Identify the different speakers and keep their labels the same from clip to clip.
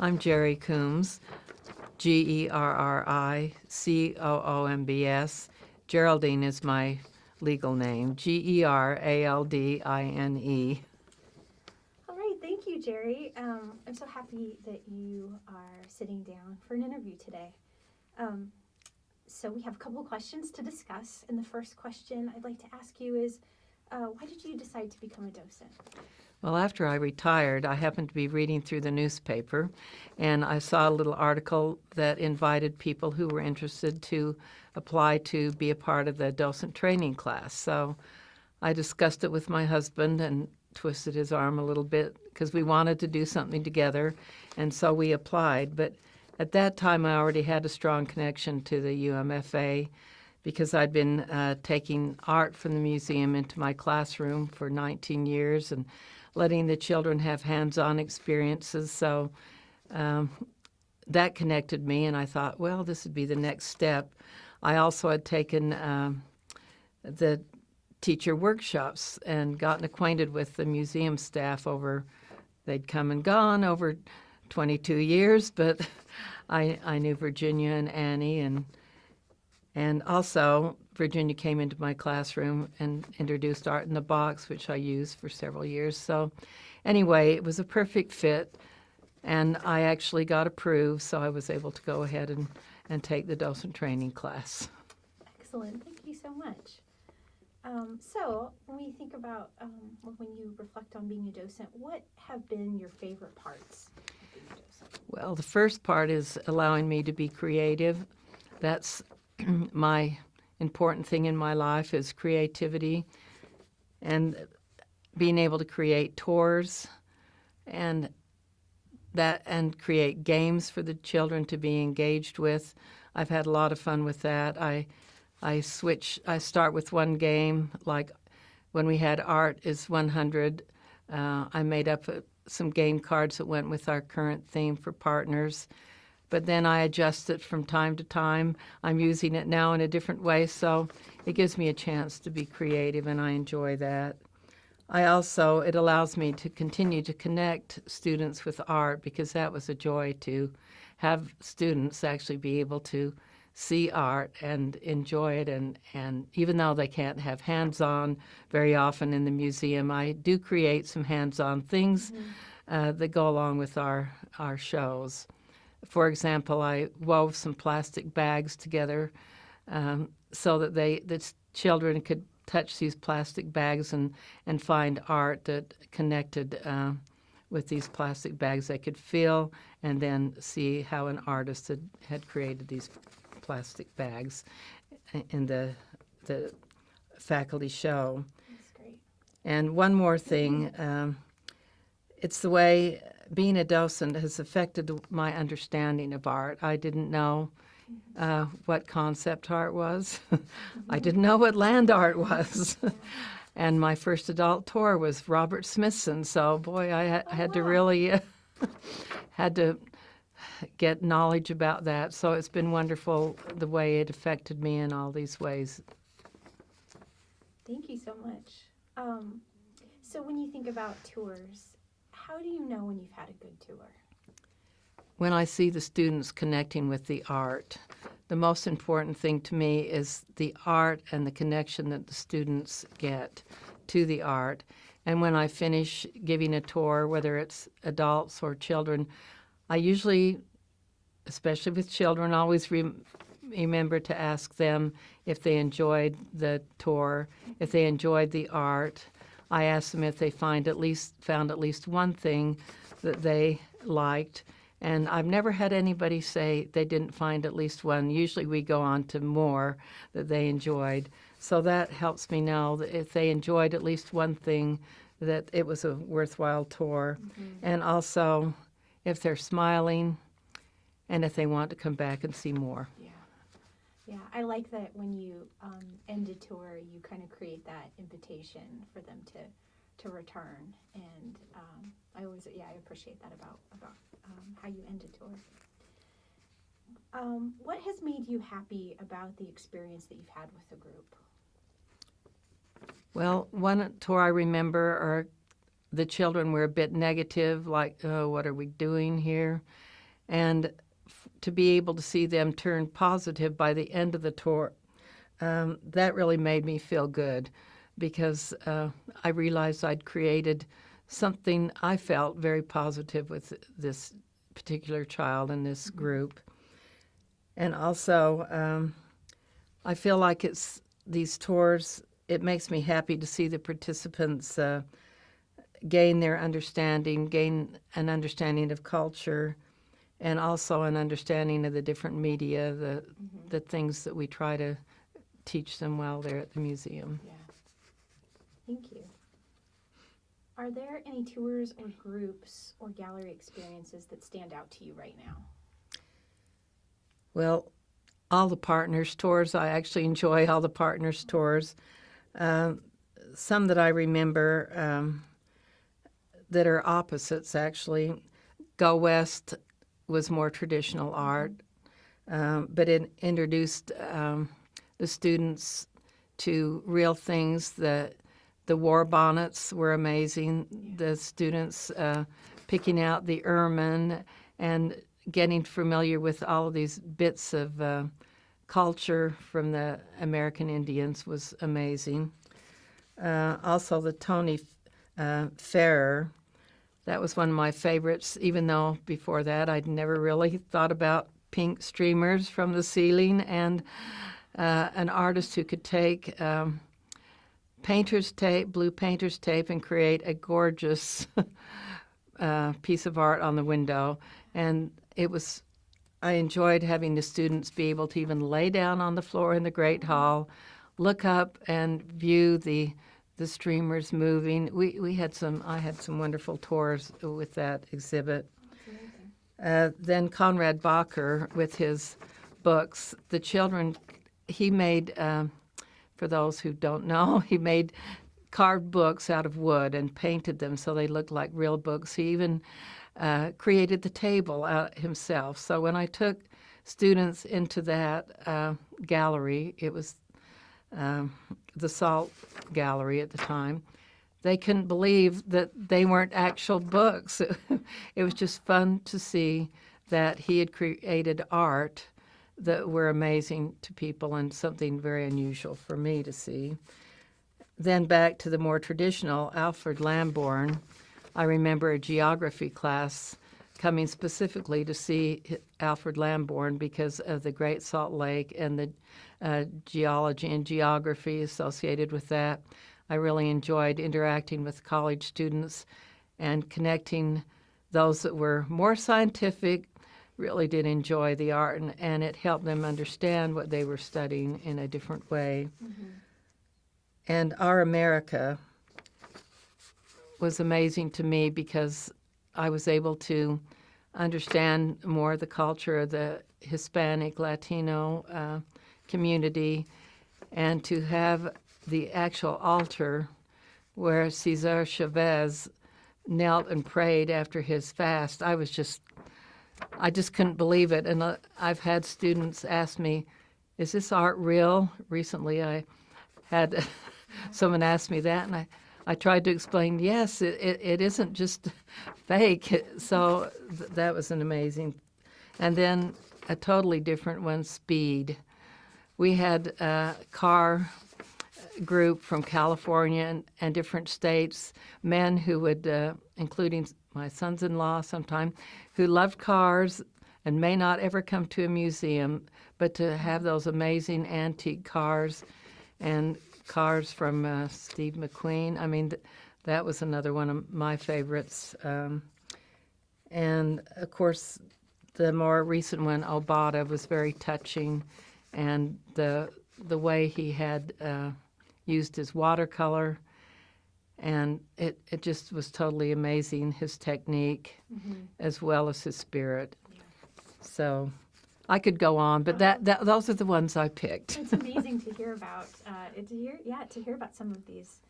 Speaker 1: I'm Gerri Coombs, Gerricoombs. Geraldine is my legal name, Geraldine.
Speaker 2: All right, thank you, Gerri. I'm so happy that you are sitting down for an interview today. Um, so we have a couple of questions to discuss, and the first question I'd like to ask you is, why did you decide to become a docent?
Speaker 1: Well, after I retired, I happened to be reading through the newspaper, and I saw a little article that invited people who were interested to apply to be a part of the docent training class. So I discussed it with my husband and twisted his arm a little bit because we wanted to do something together, and so we applied. But at that time, I already had a strong connection to the UMFA because I'd been taking art from the museum into my classroom for 19 years and letting the children have hands-on experiences. So that connected me, and I thought, well, this would be the next step. I also had taken the teacher workshops and gotten acquainted with the museum staff they'd come and gone over 22 years, but I knew Virginia and Annie, and also Virginia came into my classroom and introduced Art in the Box, which I used for several years. So anyway, it was a perfect fit, and I actually got approved, so I was able to go ahead and take the docent training class.
Speaker 2: Excellent, thank you so much. So when we think about when you reflect on being a docent, what have been your favorite parts of being a docent?
Speaker 1: Well, the first part is allowing me to be creative. That's my important thing in my life is creativity and being able to create tours and create games for the children to be engaged with. I've had a lot of fun with that. I start with one game, like when we had Art is 100, I made up some game cards that went with our current theme for partners. But then I adjust it from time to time. I'm using it now in a different way, so it gives me a chance to be creative, and I enjoy that. It allows me to continue to connect students with art, because that was a joy to have students actually be able to see art and enjoy it. And even though they can't have hands-on very often in the museum, I do create some hands-on things that go along with our shows. For example, I wove some plastic bags together so that the children could touch these plastic bags and find art that connected with these plastic bags. They could feel and then see how an artist had created these plastic bags in the faculty show.
Speaker 2: That's great.
Speaker 1: And one more thing, it's the way being a docent has affected my understanding of art. I didn't know what concept art was. I didn't know what land art was. And my first adult tour was Robert Smithson. So, boy, I had to really had to get knowledge about that. So it's been wonderful the way it affected me in all these ways.
Speaker 2: Thank you so much. So when you think about tours, how do you know when you've had a good tour?
Speaker 1: When I see the students connecting with the art, the most important thing to me is the art and the connection that the students get to the art. And when I finish giving a tour, whether it's adults or children, I usually, especially with children, always remember to ask them if they enjoyed the tour, if they enjoyed the art. I ask them if they found at least one thing that they liked. And I've never had anybody say they didn't find at least one. Usually we go on to more that they enjoyed. So that helps me know that if they enjoyed at least one thing, that it was a worthwhile tour. And also if they're smiling and if they want to come back and see more.
Speaker 2: Yeah, I like that when you end a tour, you kind of create that invitation for them to return, and I appreciate that about how you end a tour. What has made you happy about the experience that you've had with the group?
Speaker 1: Well, one tour I remember, the children were a bit negative, like, oh, what are we doing here? and to be able to see them turn positive by the end of the tour, that really made me feel good, because I realized I'd created something I felt very positive with this particular child in this group. And also, I feel like it's these tours, it makes me happy to see the participants gain an understanding of culture, and also an understanding of the different media, the things that we try to teach them while they're at the museum.
Speaker 2: Yeah. Thank you. Are there any tours or groups or gallery experiences that stand out to you right now?
Speaker 1: Well, all the partners tours, I actually enjoy all the partners tours. Some that I remember that are opposites, actually. Go West was more traditional art, but it introduced the students to real things. The war bonnets were amazing. The students picking out the ermine and getting familiar with all of these bits of culture from the American Indians was amazing. Also, the Tony Ferrer, that was one of my favorites, even though before that I'd never really thought about pink streamers from the ceiling, and an artist who could take painter's tape, blue painter's tape, and create a gorgeous piece of art on the window. And I enjoyed having the students be able to even lay down on the floor in the Great Hall, look up and view the streamers moving. I had some wonderful tours with that exhibit. Then Conrad Bacher with his books. The children, he made, for those who don't know, he made carved books out of wood and painted them so they looked like real books. He even created the table himself. So when I took students into that gallery, it was the Salt Gallery at the time, they couldn't believe that they weren't actual books. It was just fun to see that he had created art that were amazing to people and something very unusual for me to see. Then back to the more traditional, Alfred Lambourne. I remember a geography class coming specifically to see Alfred Lambourne because of the Great Salt Lake and the geology and geography associated with that. I really enjoyed interacting with college students and connecting those that were more scientific, really did enjoy the art, and it helped them understand what they were studying in a different way. Mm-hmm. And Our America was amazing to me because I was able to understand more the culture of the Hispanic, Latino community, and to have the actual altar where Cesar Chavez knelt and prayed after his fast. I just couldn't believe it. And I've had students ask me, is this art real? Recently I had someone ask me that, and I tried to explain, yes, it isn't just fake. So that was an amazing. And then a totally different one, Speed. We had a car group from California and different states, men who would, including my sons-in-law sometime, who loved cars and may not ever come to a museum, but to have those amazing antique cars and cars from Steve McQueen. I mean, that was another one of my favorites. And, of course, the more recent one, Obata, was very touching, and the way he had used his watercolor, and it just was totally amazing, his technique, as well as his spirit. Yeah. So I could go on, but those are the ones I picked.
Speaker 2: It's amazing to hear about. To hear about some of these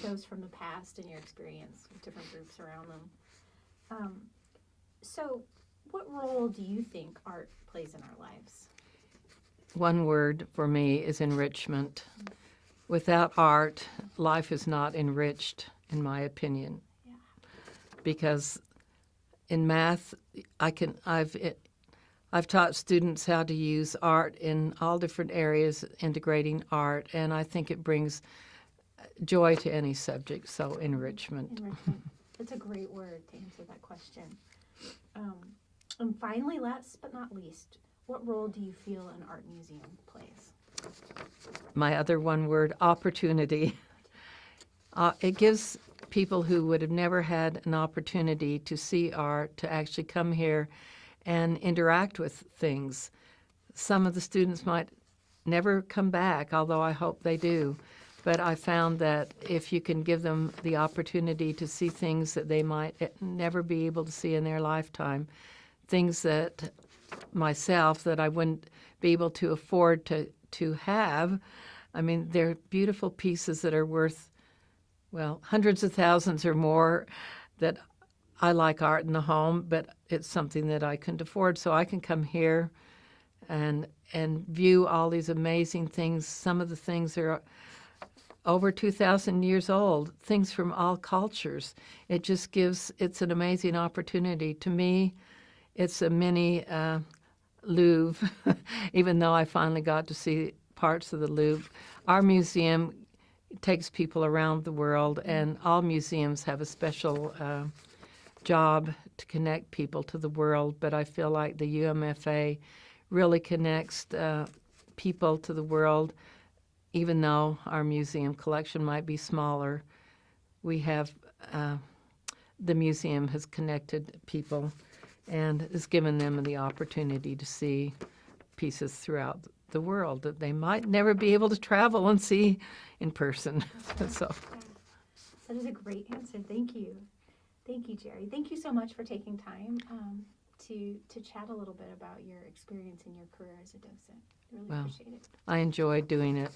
Speaker 2: shows from the past and your experience with different groups around them. So, what role do you think art plays in our lives?
Speaker 1: One word for me is enrichment. Without art, life is not enriched, in my opinion. Yeah. Because in math, I've taught students how to use art in all different areas, integrating art, and I think it brings joy to any subject, so enrichment.
Speaker 2: Enrichment. That's a great word to answer that question. And finally, last but not least, what role do you feel an art museum plays?
Speaker 1: My other one word, opportunity. It gives people who would have never had an opportunity to see art to actually come here and interact with things. Some of the students might never come back, although I hope they do. But I found that if you can give them the opportunity to see things that they might never be able to see in their lifetime, things that myself that I wouldn't be able to afford to have. I mean, they're beautiful pieces that are worth, well, hundreds of thousands or more. That I like art in the home, but it's something that I couldn't afford. So I can come here and view all these amazing things. Some of the things are over 2,000 years old, things from all cultures. It's an amazing opportunity. To me, it's a mini Louvre, even though I finally got to see parts of the Louvre. Our museum takes people around the world, and all museums have a special job to connect people to the world, but I feel like the UMFA really connects people to the world. Even though our museum collection might be smaller, we have the museum has connected people and has given them the opportunity to see pieces throughout the world that they might never be able to travel and see in person. So
Speaker 2: That is a great answer. Thank you. Thank you, Gerri. Thank you so much for taking time to chat a little bit about your experience in your career as a docent. I really appreciate it.
Speaker 1: I enjoy doing it.